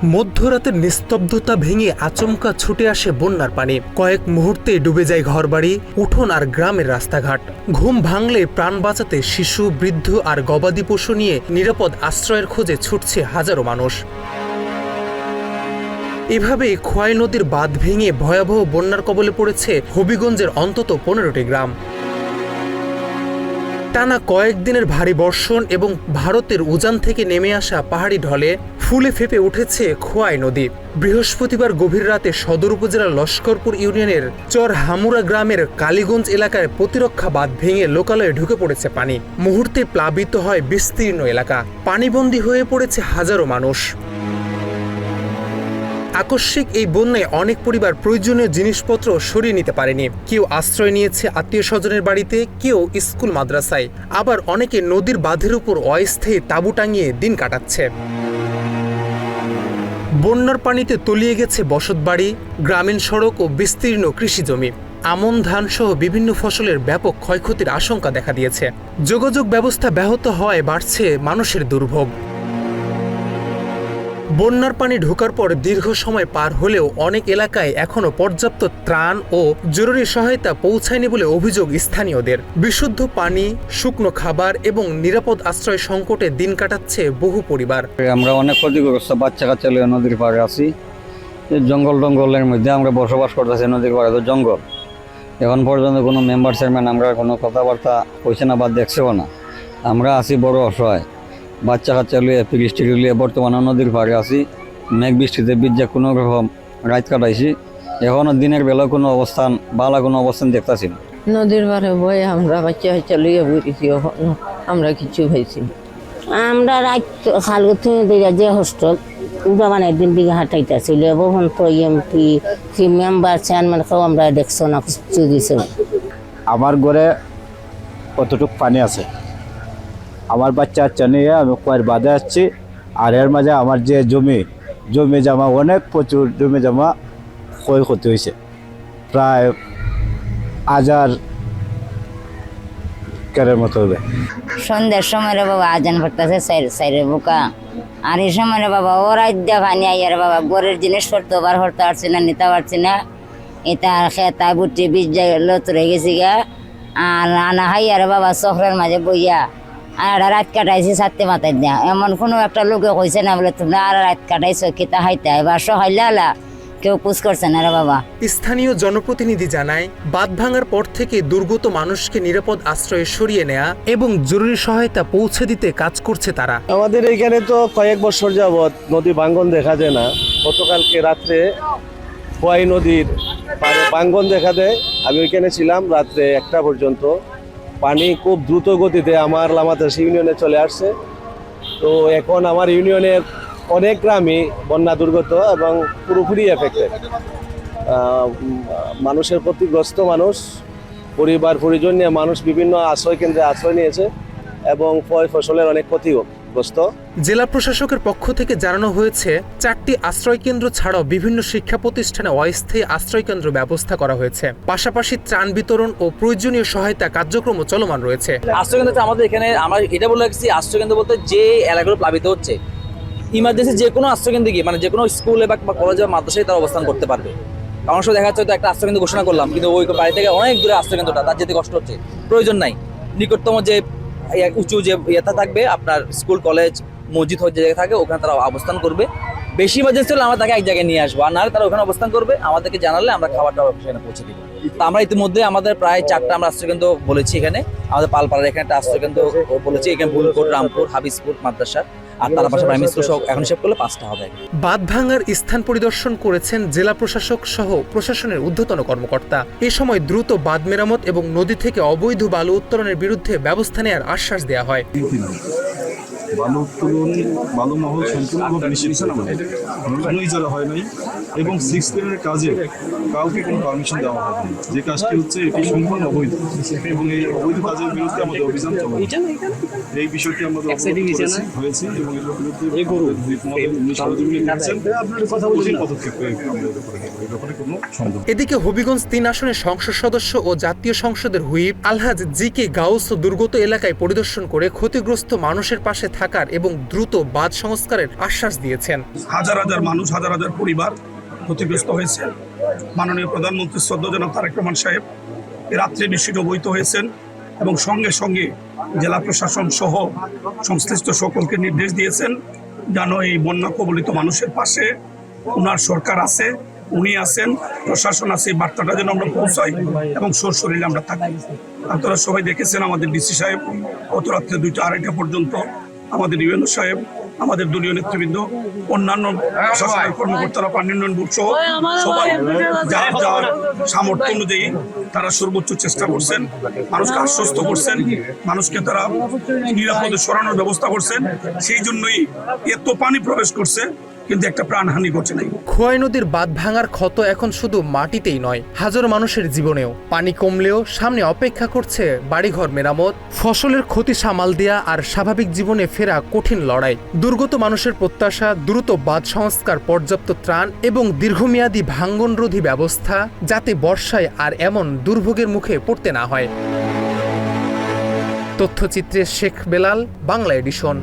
মধ্যরাতের নিস্তব্ধতা ভেঙে আচমকা ছুটে আসে বন্যার পানি। কয়েক মুহূর্তে ডুবে যায় ঘরবাড়ি, উঠোন আর গ্রামের রাস্তাঘাট। ঘুম ভাঙলে প্রাণ বাঁচাতে শিশু, বৃদ্ধ আর গবাদি পশু নিয়ে নিরাপদ আশ্রয়ের খোঁজে ছুটছে হাজারো মানুষ। এভাবেই খোয়াই নদীর বাঁধ ভেঙে ভয়াবহ বন্যার কবলে পড়েছে হবিগঞ্জের অন্তত 15টি গ্রাম। টানা কয়েকদিনের ভারী বর্ষণ এবং ভারতের উজান থেকে নেমে আসা পাহাড়ি ঢলে ফুলে ফেপে উঠেছে খোয়াই নদী। বৃহস্পতিবার গভীর রাতে সদর উপজেলার লস্করপুর ইউনিয়নের চর হামুরা গ্রামের কালীগঞ্জ এলাকায় প্রতিরক্ষা বাঁধ ভেঙে লোকালয়ে ঢুকে পড়েছে পানি। মুহূর্তে প্লাবিত হয় বিস্তীর্ণ এলাকা, পানিবন্দী হয়ে পড়েছে হাজারো মানুষ। আকস্মিক এই বন্যায় অনেক পরিবার প্রয়োজনীয় জিনিসপত্র সরিয়ে নিতে পারেনি। কেউ আশ্রয় নিয়েছে আত্মীয় স্বজনের বাড়িতে, কেউ স্কুল মাদ্রাসায়, আবার অনেকে নদীর বাঁধের উপর অস্থায়ী তাঁবু টাঙিয়ে দিন কাটাচ্ছে। বন্যার পানিতে তলিয়ে গেছে বসতবাড়ি, গ্রামীণ সড়ক ও বিস্তীর্ণ কৃষিজমি। আমন ধান সহ বিভিন্ন ফসলের ব্যাপক ক্ষয়ক্ষতির আশঙ্কা দেখা দিয়েছে। যোগাযোগ ব্যবস্থা ব্যাহত হওয়ায় বাড়ছে মানুষের দুর্ভোগ। বন্যার পানি ঢোকার পর দীর্ঘ সময় পার হলেও অনেক এলাকায় এখনও পর্যাপ্ত ত্রাণ ও জরুরি সহায়তা পৌঁছায়নি বলে অভিযোগ স্থানীয়দের। বিশুদ্ধ পানি, শুকনো খাবার এবং নিরাপদ আশ্রয় সংকটে দিন কাটাচ্ছে বহু পরিবার। আমরা অনেক ক্ষতিগ্রস্ত, বাচ্চা কাচ্চা লিয়ে নদীর পাড়ে আছি। জঙ্গলের মধ্যে আমরা বসবাস করতেছি। নদীর পাড়ে তো জঙ্গল। এখন পর্যন্ত কোনো মেম্বার চেয়ারম্যান আমরা কোনো কথাবার্তা কইছে না বা দেখছেও না। আমরা আছি বড় অসহায়, বাচ্চা কাচ্চা লিয়ে পিরিস্টিরি লিয়ে বর্তমানে নদীর পাড়ে আছি। মেঘ বৃষ্টিতে বিদ্যা কোনো রকম রাত কাটাইছি। এখনও দিনের বেলা কোনো অবস্থান, বালা কোনো অবস্থান দেখতেছি না। নদীর পাড়ে বয়ে আমরা বাচ্চা কাচ্চা লিয়ে বুঝেছি, আমরা কিছু হয়েছি। আমরা রাত খাল যে হোস্টেল মানে দিন দিকে হাঁটাইতেছিল বহুন তো এমপি মেম্বার চেয়ারম্যান কেউ আমরা দেখছো না, কিছু দিছে। আমার ঘরে কতটুকু পানি আছে, আমার বাচ্চা নিয়ে আমি কয়ের বাদে আসছি। আর এর মাঝে আমার যে জমি জমা অনেক প্রচুর জমি জমা ক্ষয়ক্ষতি হয়েছে, প্রায় 1000 কেরের মতো হবে। সন্ধ্যার সময় রে বাবা আজান পড়তেছে সাইরে বুকা, আর এই সময় রে বাবা ওরা পানি আইয়ার বাবা গরের জিনিসপত্র বার করতে পারছি না, নিতে পারছি না। এটা খেতা বুটি বীজ লত রয়ে গেছি গা। আর আনা হাইয়ার বাবা চক্রের মাঝে বইয়া আর রাত কাটাইছি ছাড়তে মাথায় দেয়া। এমন কোনো একটা লোকে কইছে না বলে তোমরা আর রাত কাটাইছো কিতা হাইতে এবার সহাইলা কেউ পুষ করছে না রে বাবা। স্থানীয় জনপ্রতিনিধি জানায়, বাঁধ ভাঙার পর থেকে দুর্গত মানুষকে নিরাপদ আশ্রয়ে সরিয়ে নেয়া এবং জরুরি সহায়তা পৌঁছে দিতে কাজ করছে তারা। আমাদের এখানে তো কয়েক বছর যাবৎ নদী ভাঙ্গন দেখা যায় না। গতকালকে রাত্রে খোয়াই নদীর ভাঙ্গন দেখা দেয়। আমি ওইখানে ছিলাম রাত্রে 1টা পর্যন্ত। পানি খুব দ্রুত গতিতে আমার লামাতাস ইউনিয়নে চলে আসছে। তো এখন আমার ইউনিয়নের অনেক গ্রামই বন্যা দুর্গত এবং পুরোপুরি এফেক্টেড। মানুষের ক্ষতিগ্রস্ত মানুষ, পরিবার পরিজন নিয়ে মানুষ বিভিন্ন আশ্রয় কেন্দ্রে আশ্রয় নিয়েছে এবং ফসলের অনেক ক্ষতিগ্রস্ত। জেলা প্রশাসকের পক্ষ থেকে জানানো হয়েছে, 4টি আশ্রয় কেন্দ্র ছাড়াও বিভিন্ন শিক্ষা প্রতিষ্ঠানে অস্থায়ী আশ্রয় কেন্দ্র ব্যবস্থা করা হয়েছে। পাশাপাশি ত্রাণ বিতরণ ও প্রয়োজনীয় সহায়তা কার্যক্রম চলমান রয়েছে। আশ্রয় কেন্দ্র আমাদের এখানে আমরা এটা বলে রাখছি, আশ্রয় কেন্দ্র বলতে যে এলাকাগুলো প্লাবিত হচ্ছে, ইমার্জেন্সি যে কোনো আশ্রয় কেন্দ্রে গিয়ে মানে যে কোনো স্কুলে বা কলেজে বা মাদ্রাসায় তারা অবস্থান করতে পারবে। কারণ দেখা যাচ্ছে হয়তো একটা আশ্রয় কেন্দ্র ঘোষণা করলাম, কিন্তু ওই বাড়ি থেকে অনেক দূরে আশ্রয় কেন্দ্রটা, তার যেতে কষ্ট হচ্ছে। প্রয়োজন নাই, নিকটতম যে উঁচু যে ইয়েটা থাকবে আপনার স্কুল কলেজ মসজিদ হয়ে যে জায়গায় থাকে ওখানে তারা অবস্থান করবে। বেশি ইমার্জেন্সি হলে আমরা তাকে এক জায়গায় নিয়ে আসবো, আর নাহলে তারা ওখানে অবস্থান করবে। আমাদেরকে জানালে আমরা খাবারটা সেখানে পৌঁছে দিব। তো আমরা ইতিমধ্যে আমাদের প্রায় 4টা আমরা আশ্রয়কেন্দ্র বলেছি। এখানে আমাদের পালপাড়ার এখানে একটা আশ্রয়কেন্দ্র বলেছি, এখানে বুলকোট, রামপুর, হাবিজপুর মাদ্রাসা আর তার পাশে প্রাইমারি স্কুল সহ এখন হিসেব করলে 5টা হবে। বাঁধ ভাঙার স্থান পরিদর্শন করেছেন জেলা প্রশাসক সহ প্রশাসনের ঊর্ধ্বতন কর্মকর্তা। এ সময় দ্রুত বাঁধ মেরামত এবং নদী থেকে অবৈধ বালু উত্তোলনের বিরুদ্ধে ব্যবস্থা নেওয়ার আশ্বাস দেওয়া হয়। বালু উত্তোলন, বালু মহল সম্পূর্ণভাবে নিষিদ্ধ কোনোই যারা হয় নাই এবং 6 লেনের কাজে কাউকে কোনো পারমিশন দেওয়া হয়নি। যে কাজটি হচ্ছে এটি সম্পূর্ণ অবৈধ এবং এই অবৈধ কাজের বিরুদ্ধে আমাদের অভিযান চলছে। এই বিষয়টি আমাদের হয়েছে এবং এর বিরুদ্ধে এদিকে হবিগঞ্জ 3 আসনের সংসদ সদস্য ও জাতীয় সংসদের হুইপ আলহাজ জি কে গাউস দুর্গত এলাকায় পরিদর্শন করে ক্ষতিগ্রস্ত মানুষের পাশে থাকার এবং দ্রুত বাঁধ সংস্কারের আশ্বাস দিয়েছেন। হাজার হাজার মানুষ, হাজার হাজার পরিবার ক্ষতিগ্রস্ত হয়েছে। মাননীয় প্রধানমন্ত্রী শ্রদ্ধেয় জনাব তারেক রহমান সাহেব রাত্রে বৃষ্টিতে অবহিত হয়েছেন এবং সঙ্গে সঙ্গে জেলা প্রশাসন সহ সংশ্লিষ্ট সকলকে নির্দেশ দিয়েছেন যেন এই বন্যা কবলিত মানুষের পাশে ওনার সরকার আছে, উনি আছেন, প্রশাসন আছে। এই বার্তাটা যেন আমরা পৌঁছাই এবং সশরীরে আমরা থাকি। আপনারা সবাই দেখেছেন আমাদের ডিসি সাহেব গত রাত্রে 2টা-2:30 পর্যন্ত, আমাদের ইউএনও সাহেব, আমাদের দলীয় নেতৃবৃন্দ, অন্যান্য প্রশাসনিক কর্মকর্তারা, পানি উন্নয়ন বোর্ড সহ সবাই যার যার সামর্থ্য অনুযায়ী তারা সর্বোচ্চ চেষ্টা করছেন, মানুষকে আশ্বস্ত করছেন, মানুষকে তারা নিরাপদে সরানোর ব্যবস্থা করছেন। সেই জন্যই এত পানি প্রবেশ করছে কিন্তু একটা প্রাণহানি ঘটে নাই। খোয়াই নদীর বাঁধ ভাঙার ক্ষত এখন শুধু মাটিতেই নয়, হাজারো মানুষের জীবনেও। পানি কমলেও সামনে অপেক্ষা করছে বাড়িঘর মেরামত, ফসলের ক্ষতি সামাল দেয়া আর স্বাভাবিক জীবনে ফেরা কঠিন লড়াই। দুর্গত মানুষের প্রত্যাশা দ্রুত বাঁধ সংস্কার, পর্যাপ্ত ত্রাণ এবং দীর্ঘমেয়াদী ভাঙ্গনরোধী ব্যবস্থা, যাতে বর্ষায় আর এমন দুর্ভোগের মুখে পড়তে না হয়। তথ্যচিত্রে শেখ বেলাল, বাংলা এডিশন।